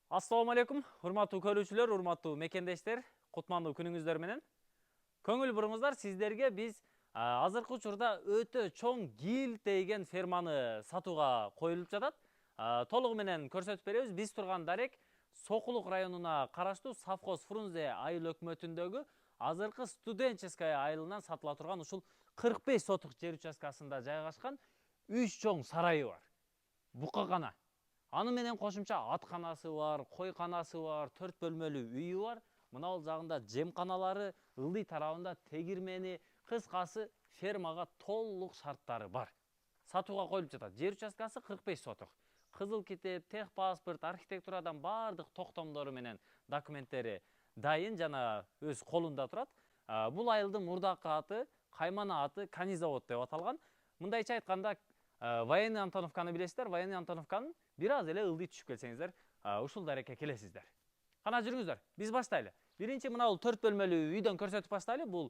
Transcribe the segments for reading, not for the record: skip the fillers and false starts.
Assalamu алейкум, урматтуу көрүүчүлөр, урматтуу мекендештер, кутмандуу күнүңүздөр менен. Көңүл буруңуздар, сиздерге биз азыркы учурда өтө чоң кийилтейген ферманы сатууга коюлуп жатат. Толугу менен көрсөтүп беребиз. Биз турган дарек Сокулук районуна караштуу Совхоз Фрунзе айыл өкмөтүндөгү азыркы Студенческая айылынан сатыла турган ушул 45 сотук жер участкасында жайгашкан 3 чоң сарайы бар. Букагана. Аны менен кошумча атканасы бар, койканасы бар, 4 бөлмөлүү үйү бар. Мынау жагында жемканалары, ылдый тарабында тегирмени, кыскасы фермага толук шарттары бар. Сатууга коюлуп жатат. Жер участкасы 45 сотук. Кызыл китеп, техпаспорт, архитектурадан бардык токтомдору менен документтери дайын жана өз колунда турат. Бул айылдын мурдакы аты, каймана аты Канизавод деп аталган. Мындайча айтканда, Военный Антоновканы билесиздер. Военный Антоновканын бир аз эле ылдый түшүп келсеңиздер, ушул дарекке келесиздер. Кана жүрүңүздөр, биз баштайлы. Биринчи мына бул 4 бөлмөлүү үйдөн көрсөтүп баштайлы. Бул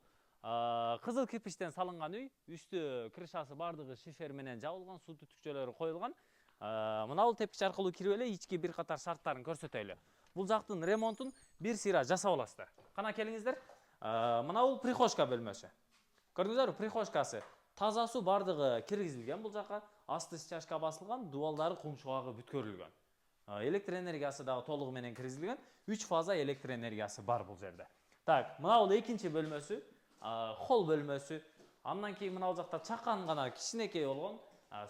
кызыл кирпичтен салынган үй, үстү крышасы бардыгы шифер менен жабылган, суу түтүкчөлөрү коюлган. Мына бул тепкич аркылуу кирип эле ички бир катар шарттарын көрсөтөйлү. Бул жактын ремонтун бир сыйра жасап аласыздар. Кана келиңиздер. Мына бул прихожка бөлмөсү. Көрдүңүздөрбү, прихожкасы. Таза суу бардыгы киргизилген бул жака, асты стяжка басылган, дубалдары кумшугагы бүткөрүлгөн. Электр энергиясы дагы толугу менен киргизилген, 3 фаза электр энергиясы бар бул жерде. Так, мына бул экинчи бөлмөсү, холл бөлмөсү. Андан кийин мына бул жакта чакан гана кичинекей болгон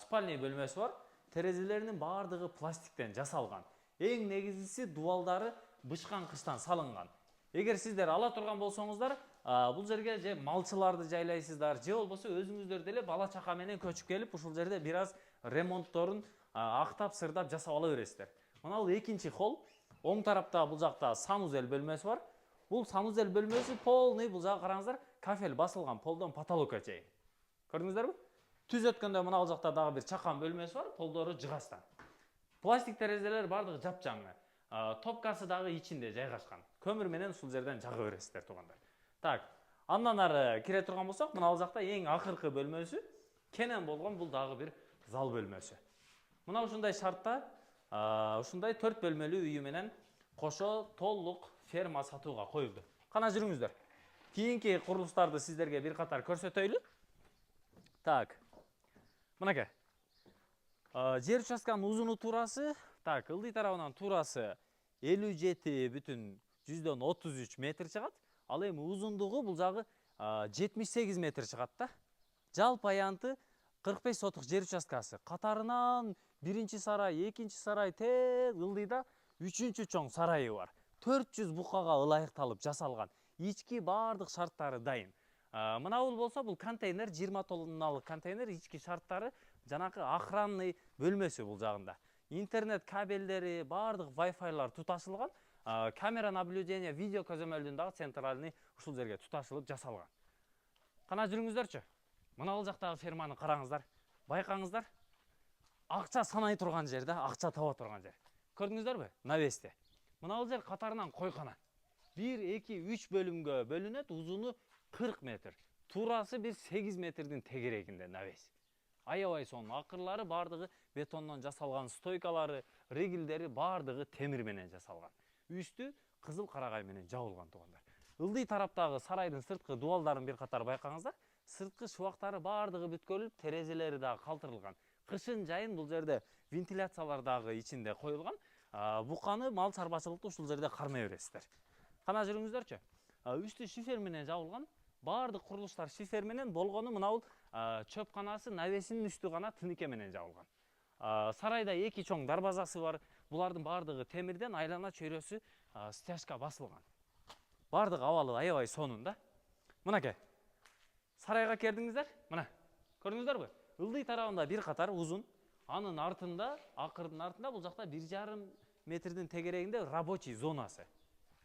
спальный бөлмөсү бар. Терезелеринин бардыгы пластиктен жасалган. Эң негизгиси дубалдары бышкан кыштан салынган. Эгер сиздер ала турган болсоңуздар, бул жерге же малчыларды жайлайсыздар, же болбосо өзүңүздөр деле бала чака менен көчүп келип, ушул жерде бир аз ремонтторун актап, сырдап жасап ала бересиздер. Мына бул экинчи холл. Оң тарапта бул жакта санузел бөлмөсү бар. Бул санузел бөлмөсү полный, бул жагы караңыздар, кафель басылган, полдон потолокко чейин. Көрдүңүздөрбү? Түз өткөндө мына бул жакта дагы бир чакан бөлмөсү бар, полдору жыгастан. Пластик терезелер бардыгы жапжаңы. Топкасы дагы ичинде жайгашкан. Көмүр менен ушул жерден жага бересиздер, туугандар. Так, андан ары кире турган болсок, мына бул жакта эң акыркы бөлмөсү, кенен болгон бул дагы бир зал бөлмөсү. Мына ушундай шартта, ушундай 4 бөлмөлүү үйү менен кошо толук ферма сатууга коюлду. Кана жүрүңүздөр. Кийинки курулуштарды сиздерге бир катар көрсөтөйлү. Так. Мынакей. Жер участканын узуну туурасы, так, ылдый тарабынан туурасы 57,33 метр чыгат. Ал эми узундугу бул жагы 78 метр чыгат да. Жалпы аянты 45 сотук жер участкасы. Катарынан биринчи сарай, экинчи сарай, тең ылдыйда үчүнчү чоң сарайы бар. 400 букага ылайыкталып жасалган. Ички бардык шарттары дайын. Мына бул болсо, бул контейнер, 20 тонналык контейнер, ички шарттары жанакы охранный бөлмөсү бул жагында. Интернет кабелдери, бардык Wi-Fi'лар туташылган. Камера наблюдения, видео көзөмөлдүн дагы центральный ушул жерге туташылып жасалган. Кана жүрүңүздөрчү. Мына бул жактагы ферманы караңыздар. Байкаңыздар. Акча санай турган жер да, акча таба турган жер. Көрдүңүздөрбү? Навесте. Мына бул жер катарынан койкана. 1, 2, 3 бөлүмгө бөлүнөт, узуну 40 метр. Туурасы бир 8 метрдин тегерегинде навес. Аябай сонун. Акырлары бардыгы бетондон жасалган, стойкалары, ригилдери бардыгы темир менен жасалган. Үстү кызыл карагай менен жабылган, туугандар. Ылдый тараптагы сарайдын сырткы дубалдарын бир катар байкаңыздар. Сырткы шубактары бардыгы бүткөрүлүп, терезелери дагы калтырылган. Кышын жайын бул жерде вентиляциялар дагы ичинде коюлган. Буканы, мал чарбачылыкты ушул жерде кармай бересиздер. Кана жүрүңүздөрчү. Үстү шифер менен жабылган. Бардык курулуштар шифер менен болгону мына бул чөпканасы, навесинин үстү гана тыныке менен жабылган. Сарайда 2 чоң дарбазасы бар. Булардын бардыгы темирден, айлана чөйрөсү стяжка басылган. Бардык абалы аябай сонун да. Мынакей. Сарайга келдиңиздер. Мына. Көрдүңүздөрбү? Ылдый тарабында бир катар узун, анын артында, акырдын артында бул жакта 1,5 метрдин тегерегинде рабочий зонасы.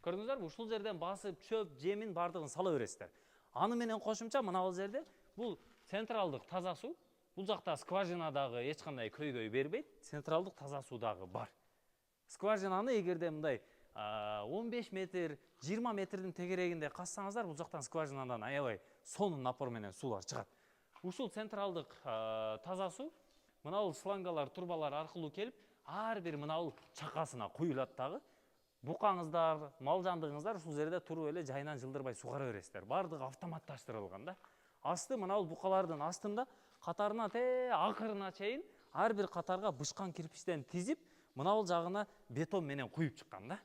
Көрдүңүздөрбү? Ушул жерден басып, чөп, жемин бардыгын сала бересиздер. Аны менен кошумча мына бул жерде бул централдык таза суу. Бул жакта скважина дагы эч кандай көйгөй бербейт. Централдык таза суу дагы бар. Скважинаны эгерде мындай 15 метр, 20 метрдин тегерегинде кассаңыздар, бул жактан скважинадан аябай сонун напор менен суулар чыгат. Ушул централдык таза суу мына бул шлангалар, турбалар аркылуу келип, ар бир мына бул чакасына куюлат дагы. букаңыздар, мал жандыгыңыздар ушул жерде туруп эле жайынан жылдырбай сугара бересиздер. Бардыгы автоматташтырылган да. Асты мына бул букалардын астында катарына акырына чейин ар бир катарга бышкан кирпичтен тизип, мына бул жагына бетон менен куюп чыккан да.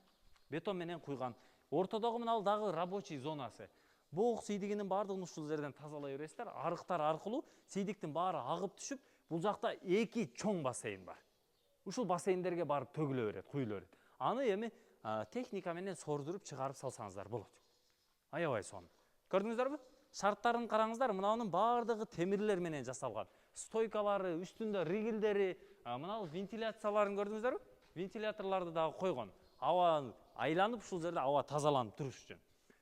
Бетон менен куйган. Ортодогу мына бул дагы рабочий зонасы. Бок сейдигинин баардыгын ушул жерден тазалай бересиздер. Арыктар аркылуу сейдиктин баары агып түшүп, бул жакта 2 чоң бассейн бар. Ушул бассейндерге барып төгүлө берет, куюло берет. Аны эми техника менен сордуруп чыгарып салсаңыздар болот. Аябай сонун. Көрдүңүздөрбү? Шарттарын караңыздар, мынанын баардыгы темирлер менен жасалган. Стойкалары, үстүндө ригелдери, мына вентиляцияларын көрдүңүздөрбү? Вентиляторларды дагы койгон. Аба айланып ушул жерде аба тазаланып туруш үчүн.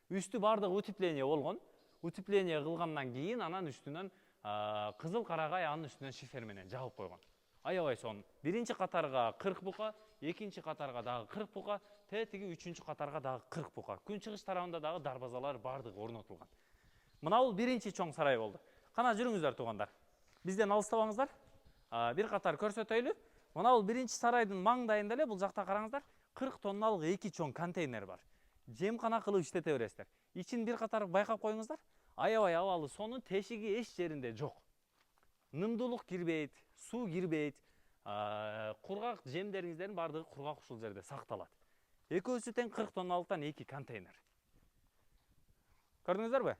Үстү баардыгы утепление болгон. Утепление кылгандан кийин анан үстүнөн кызыл карагай анын үстүнөн шифер менен жабып койгон. Аябай сонун. Биринчи катарга 40 бука, экинчи катарга дагы 40 бука, тиги үчүнчү катарга дагы 40 бука. Күн чыгыш тарабында дагы дарбазалар баардыгы орнотулган. Мына бул биринчи чоң сарай болду. Кана жүрүңүздөр туугандар. Бизден алыстабаңыздар. Бир катар көрсөтөйлү. Мына бул биринчи сарайдын маңдайында эле бул жакта караңыздар, 40 тонналык 2 чоң контейнер бар. Жемкана кылып иштете бересиздер. Ичин бир катар байкап коюңуздар. Аябай абалы, сонун, тешиги эч жеринде жок. Нымдуулук кирбейт, суу кирбейт. Кургак жемдериңиздердин баардыгы кургак ушул жерде сакталат. Экөөсү тең 40 тонналыктан 2 контейнер. Көрдүңүздөрбү?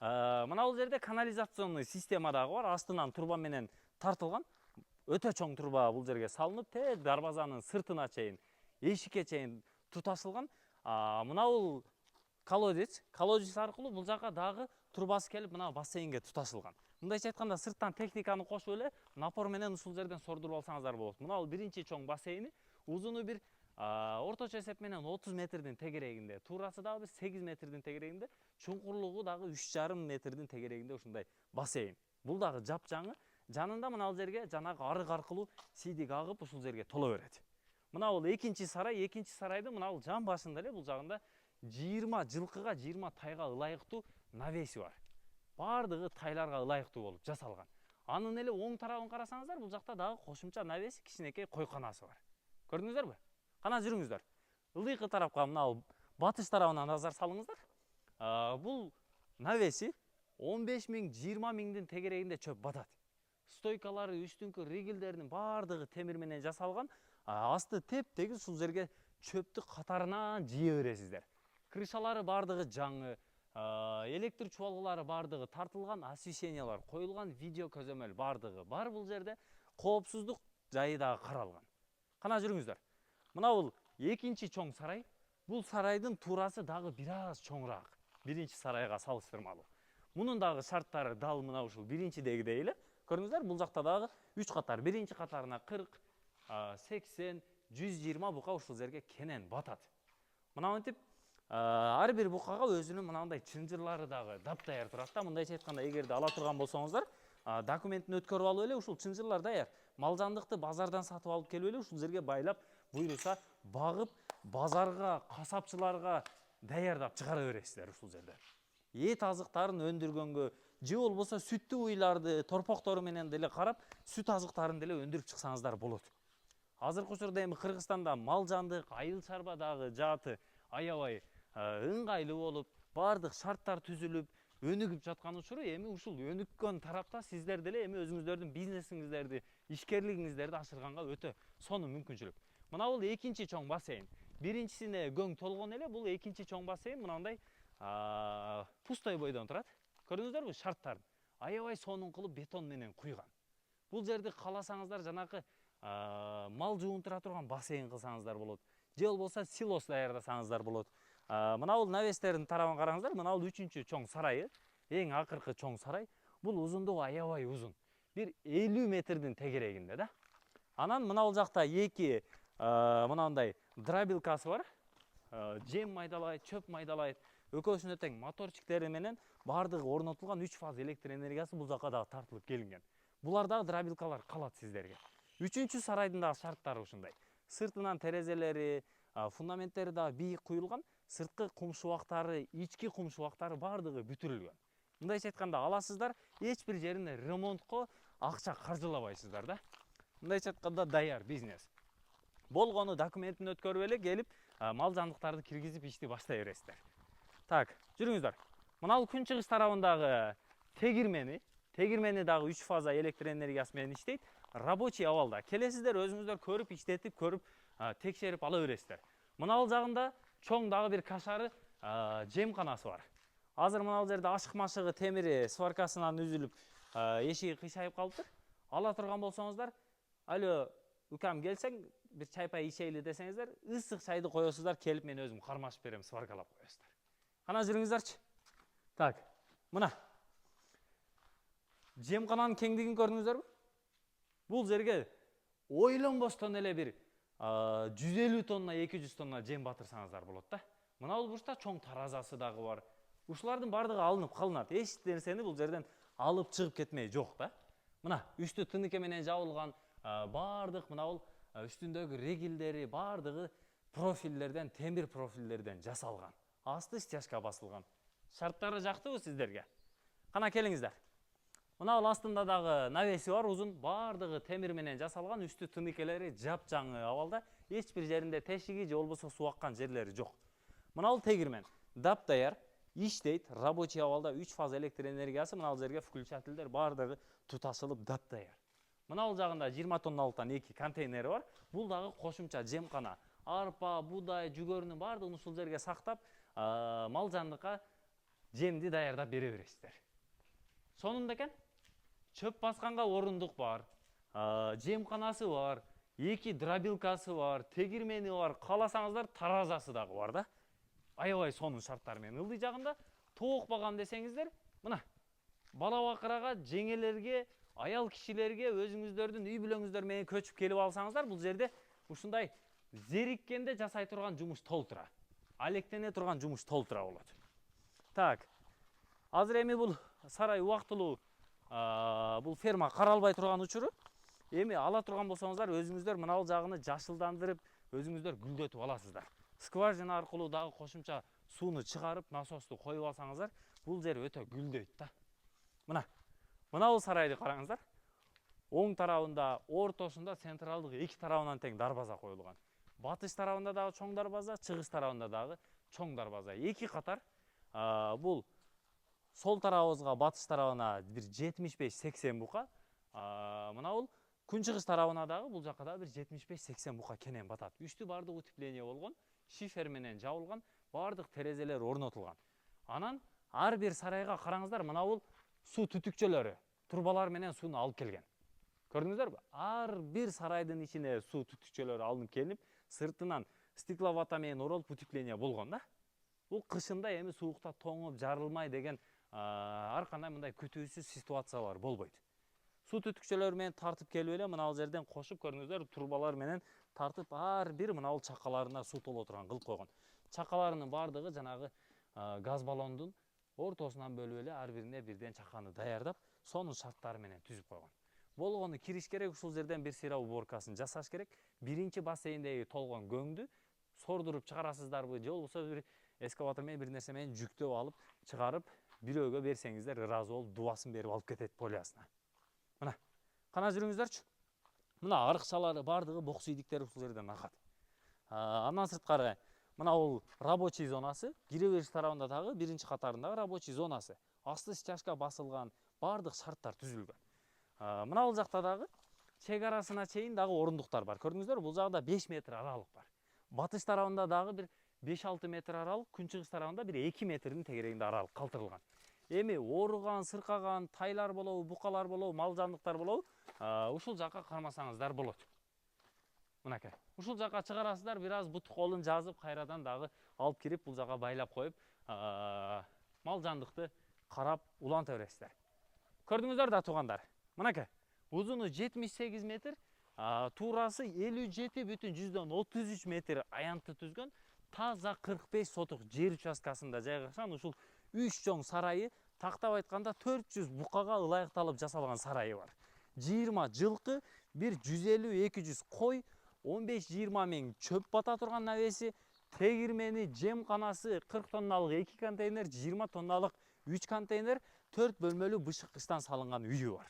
Мына бул жерде канализационный система дагы бар. Астынан турба менен тартылган. Өтө чоң турба бул жерге салынып, дарбазанын сыртына чейин, эшикке чейин туташылган. Мына бул колодец аркылуу бул жака дагы турбасы келип, мына бассейнге туташылган. Мындайча айтканда, сырттан техниканы кошуп эле напор менен ушул жерден сордуруп алсаңыздар болот. Мына бул биринчи чоң бассейни, узуну бир орточо эсеп менен 30 метрдин тегерегинде, туурасы дагы 8 метрдин тегерегинде, чуңкурлугу дагы 3,5 метрдин тегерегинде ушундай бассейн. Бул дагы жапжаңы. Жанында мына бул жерге жанагы арык аркылуу сейдик агып ушул жерге толо берет. Мына бул экинчи сарай, экинчи сарайдын мына бул жан башында эле бул жагында 20 жылкыга, 20 тайга ылайыктуу навеси бар. Баардыгы тайларга ылайыктуу болуп жасалган. Анын эле оң тарабын карасаңыздар, бул жакта дагы кошумча навес, кичинекей койканасы бар. Көрдүңүздөрбү? Кана жүрүңүздөр. Ылдыйкы тарапка, мына батыш тарабына назар салыңыздар. Бул навеси 15 миң, 20 миңдин тегерегинде чөп батат. Стойкалары, үстүнкү ригелдеринин баардыгы темир менен жасалган. Асты теп-тегиз ушул жерге чөптү катарынан жие бересиздер. Крышалары баардыгы жаңы, электр чубалгылары баардыгы тартылган, освещениялар коюлган, видео көзөмөл баардыгы бар бул жерде. Коопсуздук жайы дагы каралган. Кана жүрүңүздөр. Мына бул экинчи чоң сарай. Бул сарайдын туурасы дагы бир аз чоңураак. Биринчи сарайга салыштырмалуу. Мунун дагы шарттары дал мына ушул биринчидегидей эле. Көрдүңүздөр, бул жакта дагы 3 катар. Биринчи катарына 40, 80, 120 бука ушул жерге кенен батат. Мына мынтип ар бир букага өзүнүн мынандай чынжырлары дагы дапдаяр турат да. Мындайча айтканда, эгерде ала турган болсоңуздар, документин өткөрүп алып эле ушул чынжырлар даяр. Мал жандыкты базардан сатып алып келип эле ушул жерге байлап, буйруса багып, базарга, касапчыларга даярдап чыгара бересиздер ушул жерде. Эт азыктарын өндүргөнгө, же болбосо сүттүү уйларды, торпоктору менен деле карап, сүт азыктарын деле өндүрүп чыксаңыздар болот. Азыркы учурда эми Кыргызстанда мал жандык, айыл чарба дагы жааты аябай ыңгайлуу болуп, баардык шарттар түзүлүп, өнүгүп жаткан учуру эми ушул өнүккөн тарапта сиздер деле эми өзүңүздөрдүн бизнесиңиздерди, ишкерлигиңиздерди ашырганга өтө сонун мүмкүнчүлүк. Мына бул экинчи чоң бассейн. Биринчисине көң толгон эле, бул экинчи чоң бассейн мынандай пустой бойдон турат. Көрдүңүздөрбү шарттарын? Аябай сонун кылып бетон менен куйган. Бул жерди кааласаңыздар жанакы мал жуунтура турган бассейн кылсаңыздар болот. Же болбосо силос даярдасаңыздар болот. Мына бул навестердин тарабын караңыздар. Мына бул үчүнчү чоң сарайы, эң акыркы чоң сарай. Бул узундугу аябай узун. Бир 50 метрдин тегерегинде да. Анан мына бул жакта эки мынандай дробилкасы бар. Жем майдалайт, чөп майдалайт. Экөөсүнө тең моторчиктери менен баардыгы орнотулган 3 фаз электр энергиясы бул жака дагы тартылып келинген. Булар дагы дробилкалар калат сиздерге. Үчүнчү сарайдын дагы шарттары ушундай. Сыртынан терезелери, фундаменттери дагы бийик куюлган, сырткы кумшубактары, ички кумшубактары баардыгы бүтүрүлгөн. Мындайча айтканда, аласыздар, эч бир жерине ремонтко акча каржылабайсыздар да. Мындайча айтканда, даяр бизнес. болгону документин өткөрүп эле келип мал жандыктарды киргизип ишти баштай бересиздер. Так, жүрүңүздөр. Мына күн чыгыш тарабындагы тегирмени дагы 3 фаза электр энергиясы менен иштейт. Рабочий абалда. Келесиздер өзүңүздөр көрүп, иштетип, көрүп, текшерип ала бересиздер. Мына жагында чоң дагы бир кашары жемканасы бар. Азыр мына жерде ашык машыгы темири сваркасынан үзүлүп, эшиги кыйшайып калыптыр. Ала турган болсоңуздар, алё, укам келсең, бир чай пай ичейли десеңиздер, ысык чайды коесуздар, келип мен өзүм кармашып берем, сваркалап коесуздар. Кана жүрүңүздөрчү. Так, мына жемкананын кеңдигин көрдүңүздөрбү? Бул жерге ойлонбостон эле бир 150 тонна, 200 тонна жем батырсаңыздар болот да. Мына бул бурчта чоң таразасы дагы бар. Ушулардын бардыгы алынып калынат. Эч нерсени бул жерден алып чыгып кетмей жок да. Мына үстү тыныке менен жабылган, бардык мына бул үстүндөгү регилдери бардыгы профилдерден, темир профилдерден жасалган. Асты стяжка басылган. Шарттары жактыбы сиздерге? Кана келиңиздер. Мына бул астында дагы навеси бар, узун, бардыгы темир менен жасалган, үстү тыныкелери жапжаңы абалда, эч бир жеринде тешиги же болбосо суу аккан жерлери жок. Мына бул тегирмен, дап-даяр, иштейт, рабочий абалда 3 фаза электр энергиясы, мына бул жерге включательдер бардыгы туташылып дап-даяр. Мына бул жагында 20 тонналыктан 2 контейнери бар. Бул дагы кошумча жемкана. Арпа, будай, жүгөрүнүн бардыгын ушул жерге сактап, мал жандыкка жемди даярдап бере бересиздер. Сонунда экен чөп басканга орундук бар, жемканасы бар, 2 дробилкасы бар, тегирмени бар, кааласаңыздар таразасы дагы бар да. Аябай сонун шарттар менен. Ылдый жагында тоокпаган десеңиздер, мына бала бакырага, жеңелерге, аял кишилерге өзүңүздөрдүн үй бүлөңүздөр менен көчүп келип алсаңыздар, бул жерде ушундай зериккенде жасай турган жумуш толтура. Алектене турган жумуш толтура болот. Так. Азыр эми бул сарай убактылуу бул ферма каралбай турган учуру. Эми ала турган болсоңуздар, өзүңүздөр мына бул жагыны жашылдандырып, өзүңүздөр гүлдөтүп аласыздар. Скважина аркылуу дагы кошумча сууну чыгарып, насосту коюп алсаңыздар, бул жер өтө гүлдөйт да. Мына бул сарайды караңыздар. Оң тарабында, ортосунда централдык 2 тарабынан тең дарбаза коюлган. Батыш тарабында дагы чоң дарбаза, чыгыш тарабында дагы чоң дарбаза. 2 катар. Бул сол тарабыбызга, батыш тарабына бир 75-80 бука. Мына бул күн чыгыш тарабына дагы бул жакка да бир 75-80 бука кенен батат. Үстү бардык утепление болгон, шифер менен жабылган, бардык терезелер орнотулган. Анан ар бир сарайга караңыздар, мына бул суу түтүкчөлөрү, турбалар менен сууну алып келген. Көрдүңүздөрбү? Ар бир сарайдын ичине суу түтүкчөлөрү алынып келип, сыртынан стекловата менен оролуп утепление болгон да. Бул кышында эми суукта тоңуп жарылмай деген ар кандай мындай күтүүсүз ситуациялар болбойт. Суу түтүкчөлөр менен тартып келип эле мына бул жерден кошуп, көрдүңүздөр, турбалар менен тартып ар бир мына бул чакаларына суу толо турган кылып койгон. Чакаларынын бардыгы жанагы газ баллондун ортосунан бөлүп эле ар бирине бирден чаканы даярдап, сонун шарттары менен түзүп койгон. Болгону кириш керек, ушул жерден бир сыйра уборкасын жасаш керек. Биринчи бассейндеги толгон көңдү сордуруп чыгарасыздарбы, же болбосо бир эскаватор менен бир нерсе менен жүктөп алып, чыгарып, бирөөгө берсеңиздер ыраазы болуп, дубасын берип алып кетет полиясына. Мына, кана жүрүңүздөрчү. Мына арыкчалары бардыгы боксуйдиктер ушул жерден акат. Андан сырткары мына бул рабочий зонасы, кире бериш тарабында дагы биринчи катарындагы рабочий зонасы. Асты стяжка басылган, бардык шарттар түзүлгөн. Мына бул жакта дагы чек арасына чейин дагы орундуктар бар. Көрдүңүздөр, бул жагда 5 метр аралык бар. Батыш тарабында дагы бир 5-6 метр аралык, күнчыгыш тарабында бир 2 метрдин тегерегинде аралык калтырылган. Эми ооруган, сыркаган тайлар болобу, букалар болобу, мал жандыктар болобу, ушул жакка кармасаңыздар болот. Мынакей. Ушул жакка чыгарасыздар, бир аз бут колун жазып, кайрадан дагы алып кирип, бул жакка байлап коюп, мал жандыкты карап, уланта бересиздер. Көрдүңүздөр да туугандар. Мынакей. Узуну 78 метр, туурасы 57,33 метр аянтты түзгөн, таза 45 сотук жер участкасында жайгашкан ушул 3 чоң сарайы, тактап айтканда 400 букага ылайыкталып жасалган сарайы бар. 20 жылкы, бир 150-200 кой, 15-20 миң чөп бата турган навеси, тегирмени, жемканасы, 40 тонналык 2 контейнер, 20 тонналык 3 контейнер, 4 бөлмөлүү бышыккычтан салынган үйү бар.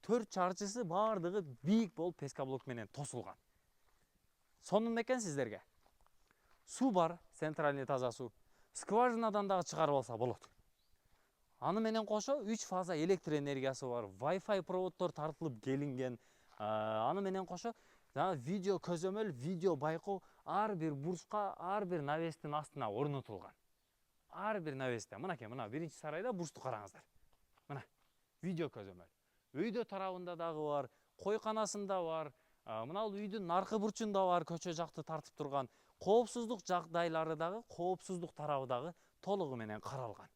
4 чарчысы бардыгы бийик болуп пескаблок менен тосулган. Сонун экен сиздерге. Су бар, центральный таза су. Скважинадан дагы чыгарып алса болот. Аны менен кошо 3 фаза электр энергиясы бар, Wi-Fi проводдор тартылып келинген. Аны менен кошо видео көзөмөл, видео байкоо ар бир бурчка, ар бир навестин астына орнотулган. Ар бир навесте. Мынакей, мына биринчи сарайда бурчту караңыздар. Мына видео көзөмөл. Өйдө тарабында дагы бар, койканасында бар, мына үйдүн аркы бурчунда бар, көчө жакты тартып турган. Коопсуздук жагдайлары дагы, коопсуздук тарабы дагы толугу менен каралган.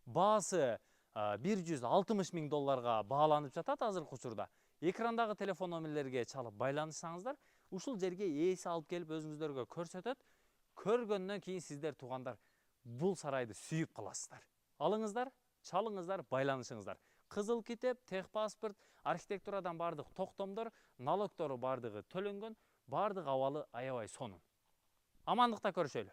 Баасы $160 000 бааланып жатат азыркы учурда. Экрандагы телефон номерлерге чалып байланышсаңыздар, ушул жерге ээси алып келип өзүңүздөргө көрсөтөт. Көргөндөн кийин сиздер туугандар бул сарайды сүйүп каласыздар. Алыңыздар, чалыңыздар, байланышыңыздар. Кызыл китеп, техпаспорт, архитектурадан бардык токтомдор, налогтору бардыгы төлөнгөн, бардык абалы аябай сонун. Амандыкта көрүшөлү.